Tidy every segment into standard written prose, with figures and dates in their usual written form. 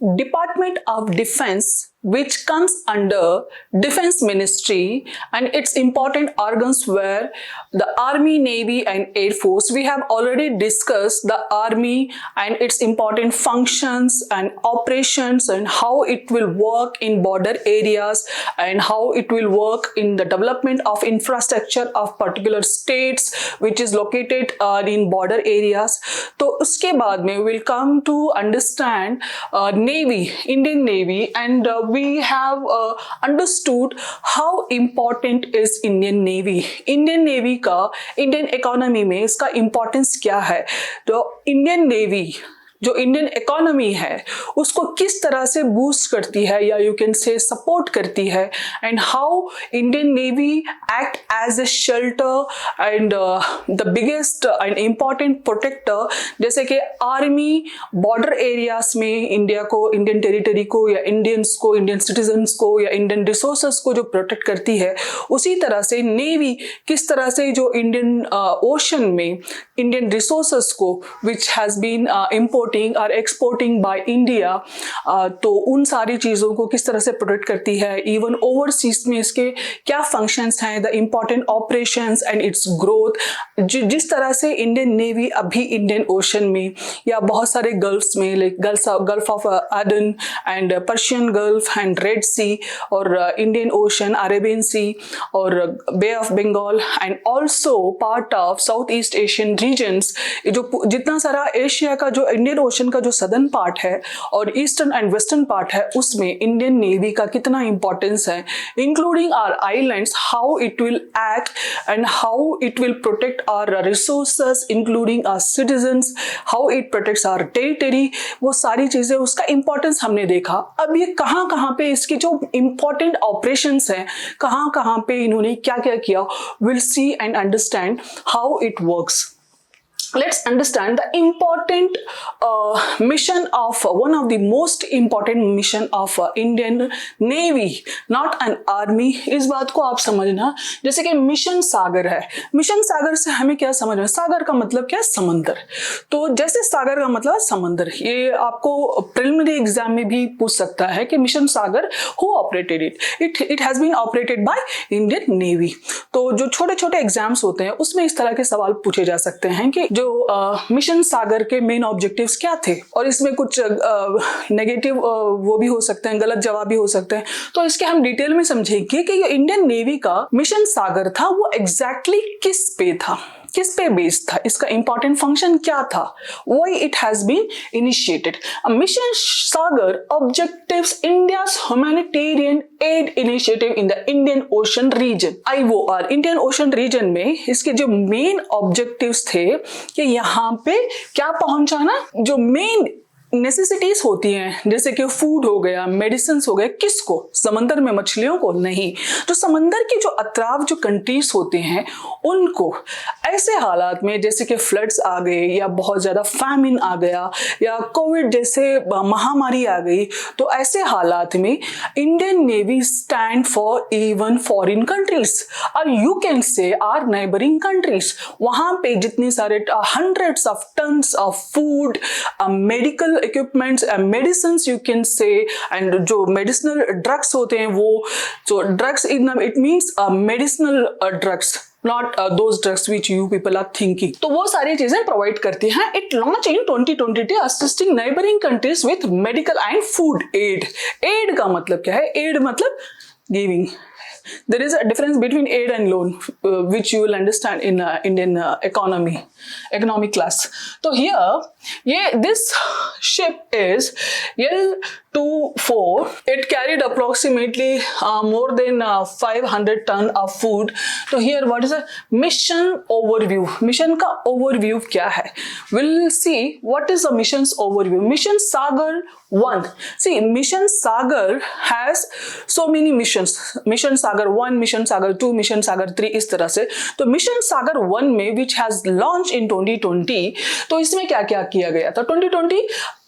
Department of Defense, which comes under Defense Ministry, and its important organs were the Army, Navy and Air Force. We have already discussed the Army and its important functions and operations and how it will work in border areas and how it will work in the development of infrastructure of particular states which is located in border areas. तो उसके बाद में we'll come to understand Navy, Indian Navy, and we have understood how important is Indian Navy. Indian Navy का Indian economy में इसका importance क्या है? तो Indian Navy जो इंडियन इकोनॉमी है उसको किस तरह से बूस्ट करती है या यू कैन से सपोर्ट करती है, and how Indian navy act as a shelter and the biggest and important protector. जैसे कि आर्मी बॉर्डर एरियाज में इंडिया को, इंडियन टेरिटरी को या इंडियंस को, इंडियन सिटीजन्स को या इंडियन रिसोर्सेस को जो प्रोटेक्ट करती है, उसी तरह से नेवी किस तरह से जो इंडियन ओशन में इंडियन रिसोर्सेस को विच हैज बीन इम्पोर्टेड और एक्सपोर्टिंग बाय इंडिया, तो उन सारी चीज़ों को किस तरह से प्रोटेक्ट करती है. इवन ओवरसीज में इसके क्या फंक्शंस हैं, the important operations and its growth. जिस तरह से इंडियन नेवी अभी इंडियन ओशन में या बहुत सारे गल्फ्स में, like Gulf of Aden and Persian Gulf and Red Sea और इंडियन ओशन, अरेबियन सी और Bay of Bengal and also part of south east Asian regions, जो जितना सारा एशिया का जो इंडियन ओशन का जो सदर्न पार्ट है और ईस्टर्न एंड वेस्टर्न पार्ट है, उसमें इंडियन नेवी का कितना इंपॉर्टेंस है, including our islands, how it will act and how it will protect our resources including our citizens, how it protects our territory. वो सारी चीजें, उसका इंपॉर्टेंस हमने देखा. अब ये कहाँ कहाँ पे इसके जो इंपॉर्टेंट ऑपरेशंस हैं, कहाँ कहाँ पे इन्होंने क्या क्या किया, will see and understand how it works. Let's understand the important mission of one of the most important mission of Indian Navy, not an army. इस बात को आप समझना. जैसे कि मिशन सागर है, मिशन सागर से हमें क्या समझना, सागर का मतलब क्या है, समंदर. तो जैसे सागर का मतलब समंदर, ये आपको प्रिलिमिनरी एग्जाम में भी पूछ सकता है कि mission Sagar who operated it? It has been operated by Indian Navy. तो जो छोटे छोटे एग्जाम्स होते हैं उसमें इस तरह के सवाल पूछे जा सकते हैं कि जो मिशन सागर के मेन ऑब्जेक्टिव्स क्या थे, और इसमें कुछ नेगेटिव वो भी हो सकते हैं, गलत जवाब भी हो सकते हैं. तो इसके हम डिटेल में समझेंगे कि ये इंडियन नेवी का मिशन सागर था वो एग्जैक्टली किस पे था, किस पे बेस्ड था, इसका इंपॉर्टेंट फंक्शन क्या था, why it has been initiated. Mission Sagar objectives India's humanitarian aid initiative in the Indian ocean region, IOR. Indian ocean region में इसके जो मेन ऑब्जेक्टिव्स थे कि यहाँ पे क्या पहुंचाना, जो मेन नेसेसिटीज होती हैं जैसे कि फूड हो गया, मेडिसिन हो गए, किसको, समंदर में मछलियों को नहीं, जो समंदर की जो अतराव जो कंट्रीज होते हैं उनको. ऐसे हालात में जैसे कि फ्लड्स आ गए या बहुत ज्यादा फैमिन आ गया या कोविड जैसे महामारी आ गई, तो ऐसे हालात में Indian Navy stand for even foreign countries और you can say our neighbouring countries. वहां पे जितने सारे hundreds of tons of food, medical equipments, medicines you can say, and जो मेडिसिनल ड्रग्स होते हैं, वो जो drugs it means medicinal drugs, not those drugs which you people are thinking. तो वो सारी चीजें प्रोवाइड करती हैं. It launched in 2022 assisting neighboring countries with medical and food aid. Aid का मतलब क्या है? Aid मतलब giving. There is a difference between aid and loan, which you will understand in Indian economic class. So here, this ship is L24. It carried approximately more than 500 ton of food. So here, what is a mission overview? Mission का overview क्या है? We'll see what is the mission's overview. Mission Sagar 1. See, Mission Sagar has so many missions. Mission Sagar 1, Mission Sagar 2, Mission Sagar 3 इस तरह से. तो Mission Sagar 1 में which has launched in 2020, तो इसमें क्या क्या किया गया था 2020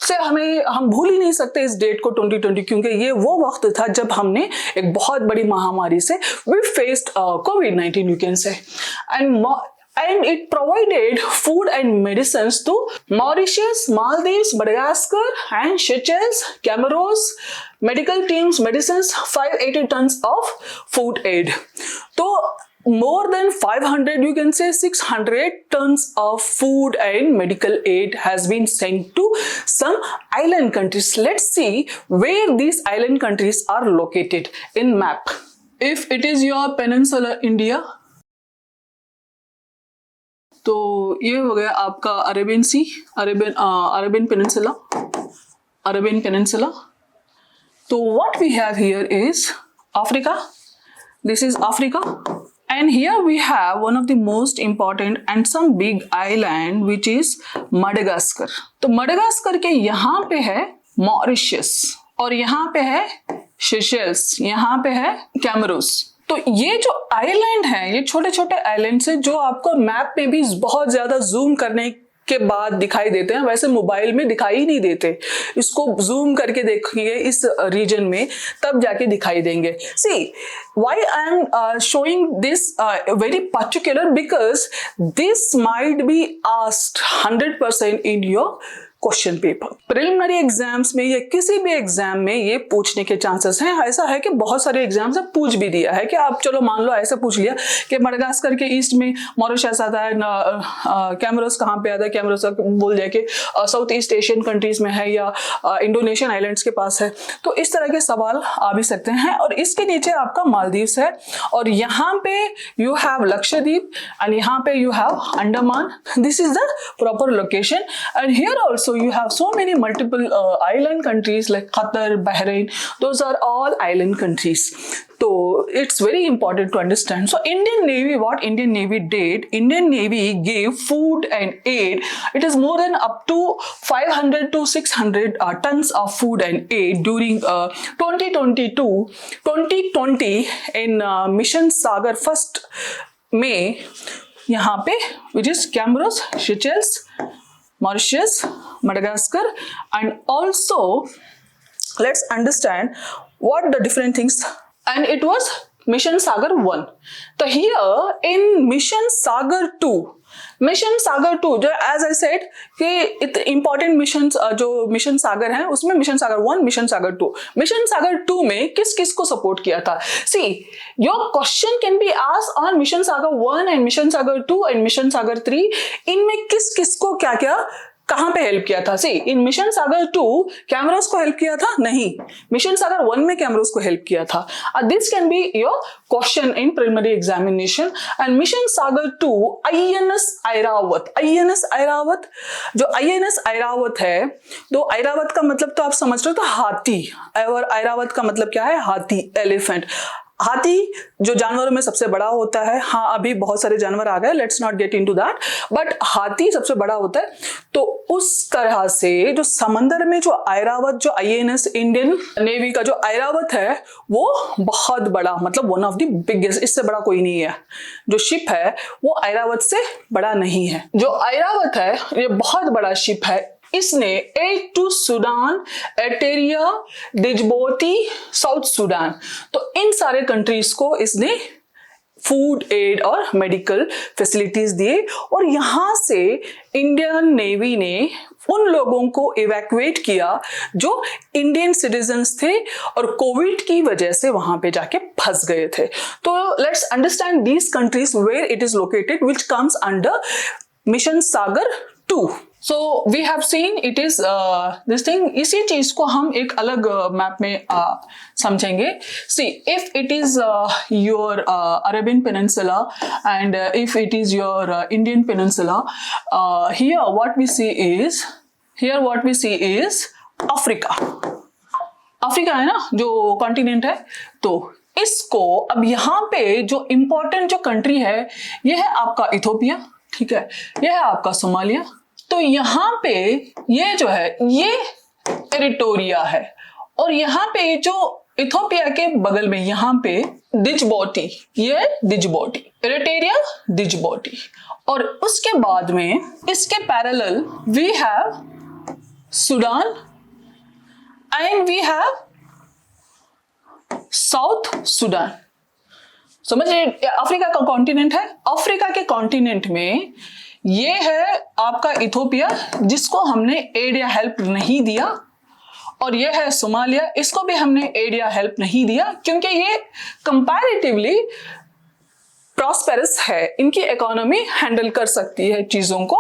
से, हम भूल ही नहीं सकते इस डेट को 2020, क्योंकि ये वो वक्त था जब हमने एक बहुत बड़ी महामारी से we faced COVID-19 you can say, and and it provided food and medicines to Mauritius, Maldives, Madagascar and Seychelles, Comoros. Medical teams, medicines, 580 tons of food aid. So more than 500, you can say 600 tons of food and medical aid has been sent to some island countries. Let's see where these island countries are located in map. If it is your peninsular India, तो ये हो गया आपका Arabian सी, Arabian peninsula. तो what we have here is Africa. This is Africa. And here we have one of the most important and some big island which is Madagascar. तो Madagascar के यहाँ पे है मॉरिशस और यहाँ पे है सेशेल्स, यहाँ पे है कैमरोस. तो ये जो आइलैंड है, ये छोटे छोटे आइलैंड है जो आपको मैप में भी बहुत ज्यादा जूम करने के बाद दिखाई देते हैं, वैसे मोबाइल में दिखाई नहीं देते. इसको जूम करके देखिए इस रीजन में, तब जाके दिखाई देंगे. See why I am showing this very particular, because this might be asked 100% in your question paper. Preliminary exams में या किसी भी एग्जाम में ये पूछने के चांसेस हैं. ऐसा है कि बहुत सारे एग्जाम्स में पूछ भी दिया है कि आप चलो मान लो ऐसा पूछ लिया कि मडागास्कर के ईस्ट में मॉरिशस आता है, कैमरोस कहाँ पे आता है, कैमरोस बोल जाए कि साउथ ईस्ट एशियन कंट्रीज में है या इंडोनेशियन आइलैंड्स के पास है. तो इस तरह के सवाल आ भी सकते हैं. और इसके नीचे आपका मालदीव्स है और यहाँ पे यू हैव लक्षद्वीप एंड यहाँ पे you have Andaman. This is the proper location. And here also you have so many multiple island countries like Qatar, Bahrain. Those are all island countries. So it's very important to understand. So Indian Navy, what Indian Navy did, Indian Navy gave food and aid. It is more than up to 500 to 600 tons of food and aid during 2020 in Mission Sagar 1st May. यहाँ पे which is Comoros, Seychelles, Mauritius, Madagascar, and also let's understand what the different things. And it was Mission Sagar 1. So here in Mission Sagar 2, Mission Sagar 2 जो as I said कि important mission जो Mission Sagar है उसमें Mission Sagar 1, Mission Sagar 2. Mission Sagar 2 में किस किस को support किया था? See your question can be asked on Mission Sagar 1 and Mission Sagar 2 and Mission Sagar 3. इनमें किस किस को क्या क्या कहां पे हेल्प किया था? सी इन मिशन सागर 2 कैमरोस को हेल्प किया था? नहीं. मिशन सागर 1 में कैमरोस को हेल्प किया था. This can be your question in preliminary examination. And Mission Sagar 2 INS Airavat. INS Airavat, जो आईएनएस ऐरावत है, तो ऐरावत का मतलब तो आप समझ रहे हो, तो हाथी. और ऐरावत का मतलब क्या है? हाथी, एलिफेंट. हाथी जो जानवरों में सबसे बड़ा होता है. हाँ, अभी बहुत सारे जानवर आ गए, let's not get into that, but हाथी सबसे बड़ा होता है. तो उस तरह से जो समंदर में जो ऐरावत, जो आईएनएस इंडियन नेवी का जो ऐरावत है वो बहुत बड़ा, मतलब वन ऑफ द बिगेस्ट, इससे बड़ा कोई नहीं है. जो शिप है वो ऐरावत से बड़ा नहीं है. जो ऐरावत है ये बहुत बड़ा शिप है. इसने aid to Sudan, Eritrea, Djibouti, South Sudan, तो इन सारे कंट्रीज को इसने फूड एड और मेडिकल फैसिलिटीज दिए. और यहां से इंडियन नेवी ने उन लोगों को इवैक्यूएट किया जो इंडियन सिटीजन्स थे और कोविड की वजह से वहां पे जाके फंस गए थे. तो let's understand these countries where it is located which comes under mission Sagar 2. So we have seen it is this thing. इसी चीज को हम एक अलग मैप में समझेंगे. See, if it is your Arabian Peninsula and if it is your Indian Peninsula, here what we see is Africa. Africa है ना जो कॉन्टिनेंट है. तो इसको अब यहाँ पे जो इम्पोर्टेंट जो कंट्री है ये है आपका इथोपिया. ठीक है, ये है आपका सोमालिया. तो यहाँ पे ये जो है ये टेरिटोरिया है और यहाँ पे जो इथोपिया के बगल में यहाँ पे डिजबोटी, ये डिजबोटी, एरिट्रिया, डिजबोटी. और उसके बाद में इसके parallel we have Sudan and we have South Sudan. समझिए अफ्रीका का कॉन्टिनेंट है, अफ्रीका के कॉन्टिनेंट में ये है आपका इथोपिया जिसको हमने एड या हेल्प नहीं दिया, और ये है सोमालिया, इसको भी हमने एड या हेल्प नहीं दिया क्योंकि ये कंपैरेटिवली प्रॉस्पेरस है, इनकी इकोनॉमी हैंडल कर सकती है चीजों को,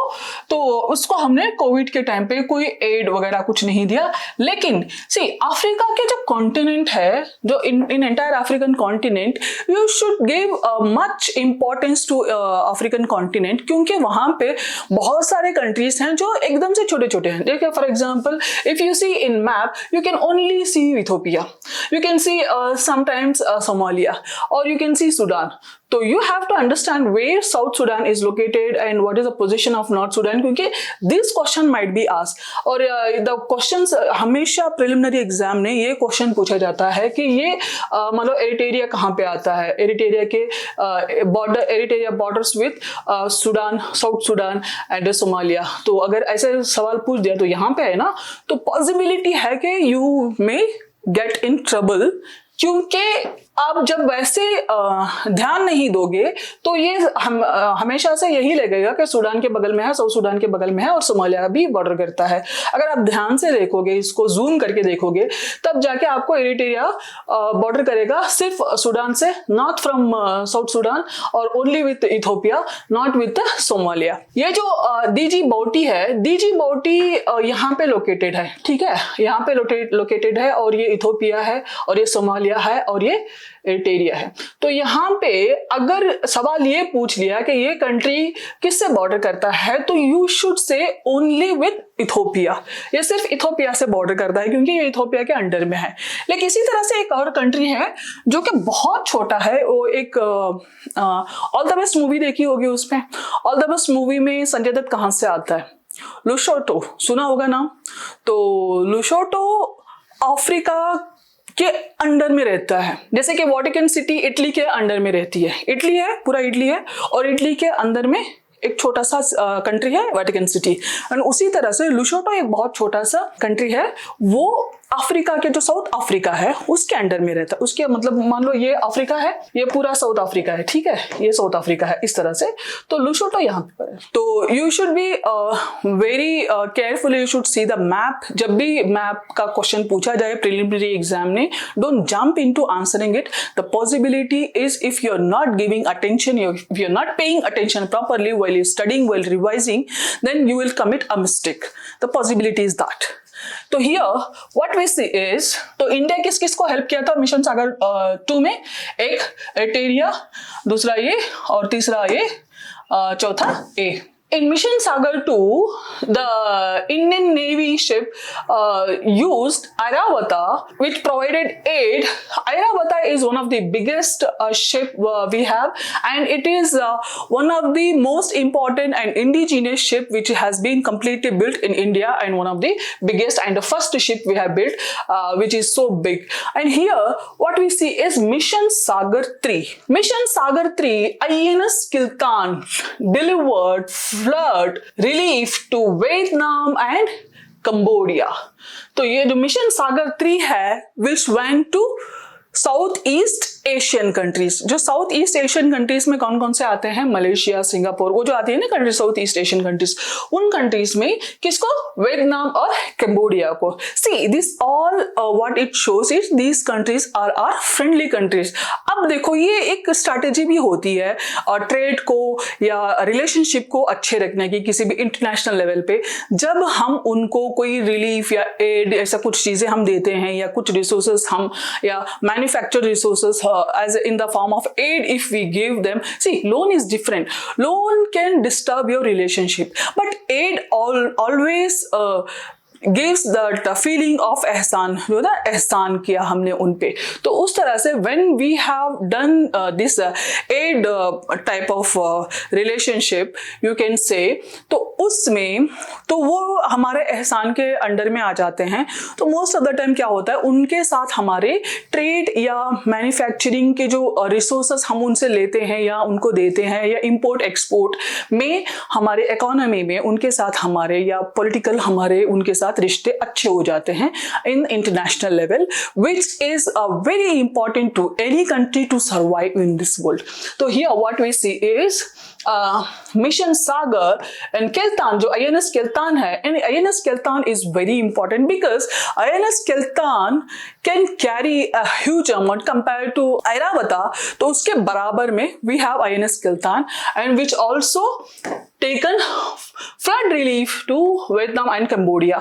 तो उसको हमने कोविड के टाइम पे कोई एड वगैरह कुछ नहीं दिया। लेकिन सी अफ्रीका के जो कॉन्टिनेंट है, जो in entire African continent, you should give much importance to African continent, क्योंकि वहां पे बहुत सारे कंट्रीज हैं जो एकदम से छोटे छोटे हैं। देखिए for example if you see in map you can only see Ethiopia, you can see sometimes Somalia, और यू कैन सी सूडान। तो you have to understand where South Sudan is located and what is the position of North Sudan, क्योंकि this question might be asked, और the questions हमेशा preliminary exam में ये question पूछा जाता है कि ये मतलब एरिटेरिया कहाँ पे आता है, एरिटेरिया के Eritrea borders with Sudan, south Sudan and Somalia. तो अगर ऐसे सवाल पूछ दिया तो यहाँ पे है ना, तो पॉसिबिलिटी है कि you may get in trouble, क्योंकि आप जब वैसे ध्यान नहीं दोगे तो ये हमेशा से यही लगेगा कि सूडान के बगल में है, साउथ सूडान के बगल में है, और सोमालिया भी बॉर्डर करता है। अगर आप ध्यान से देखोगे, इसको जूम करके देखोगे, तब जाके आपको एरिटेरिया बॉर्डर करेगा सिर्फ सूडान से, नॉट फ्रॉम साउथ सूडान, और only with Ethiopia, not with Somalia. ये जो दीजी बाउटी है, दीजी बाउटी यहाँ पे लोकेटेड है, ठीक है, यहाँ पे लोकेटेड है, और ये इथोपिया है, और ये सोमालिया है, और ये एरिटेरिया है। तो यहाँ पे अगर सवाल ये पूछ लिया कि ये कंट्री किससे बॉर्डर करता है, तो you should say only with Ethiopia, ये सिर्फ इथोपिया से बॉर्डर करता है क्योंकि ये इथोपिया के अंडर में है। लेकिन इसी तरह से एक और कंट्री है जो कि बहुत छोटा है, वो एक ऑल द बेस्ट मूवी देखी होगी, उसमें ऑल द बेस्ट मूवी में संजय दत्त कहाँ से आता है, लुसोटो, सुना होगा नाम। तो लुसोटो अफ्रीका के अंडर में रहता है, जैसे कि वाटिकन सिटी इटली के अंडर में रहती है, इटली है, पूरा इटली है, और इटली के अंदर में एक छोटा सा कंट्री है वाटिकन सिटी। एंड उसी तरह से लुसोटो एक बहुत छोटा सा कंट्री है, वो अफ्रीका के जो साउथ अफ्रीका है उसके अंडर में रहता है। उसके मतलब मान लो ये अफ्रीका है, ये पूरा साउथ अफ्रीका है, ठीक है, ये साउथ अफ्रीका है, इस तरह से। तो लुसोटो यहाँ पे है। तो you should be very careful, you should see the map. जब भी मैप का क्वेश्चन पूछा जाए प्रिलिमिनरी एग्जाम में, don't jump into answering it. The possibility is if you are not giving attention, if you are not paying attention properly while you're studying, while revising, then you will commit a mistake. The possibility is that. तो here what we see is, तो India किस किस को help किया था mission Sagar 2 में, एक Eritrea, दूसरा ये, और तीसरा ये, चौथा ए। In Mission Sagar 2, the Indian Navy ship used Airavata, which provided aid. Airavata is one of the biggest ship we have, and it is one of the most important and indigenous ship which has been completely built in India, and one of the biggest and the first ship we have built, which is so big. And here, what we see is Mission Sagar 3. Mission Sagar 3, INS Kiltan delivered flood relief to Vietnam and Cambodia. तो ये जो Mission Sagar 3 है, which went to south east Asian countries. जो south east Asian countries में कौन कौन से आते हैं, मलेशिया, सिंगापुर, वो जो आती है ना countries South east Asian countries, उन कंट्रीज में किसको, वियतनाम और कैम्बोडिया को। See this all what it shows is these countries are are friendly countries. अब देखो ये एक स्ट्रैटेजी भी होती है और ट्रेड को या रिलेशनशिप को अच्छे रखने की किसी भी इंटरनेशनल लेवल पे। जब हम उनको कोई रिलीफ या एड ऐसा कुछ चीजें हम देते हैं या कुछ रिसोर्सेस हम या manufactured resources as in the form of aid, if we give them, see loan is different. Loan can disturb your relationship, but aid always gives that feeling of एहसान, जो ना एहसान किया हमने उन पे। तो उस तरह से when we have done this aid type of relationship you can say, तो उसमें तो वो हमारे एहसान के अंडर में आ जाते हैं। तो मोस्ट ऑफ द टाइम क्या होता है, उनके साथ हमारे ट्रेड या मैन्युफैक्चरिंग के जो रिसोर्सेस हम उनसे लेते हैं या उनको देते हैं, या इंपोर्ट एक्सपोर्ट में हमारे इकोनॉमी में उनके साथ हमारे, या पॉलिटिकल हमारे उनके साथ साथ रिश्ते अच्छे हो जाते हैं in international level, which is very important to any country to survive in this world. तो here what we see is Mission Sagar and Kiltan. जो INS किल्तान है, and INS Kiltan is very important because INS Kiltan can carry a huge amount compared to Airavata. तो उसके बराबर में we have INS Kiltan and which also taken flood relief to Vietnam and Cambodia.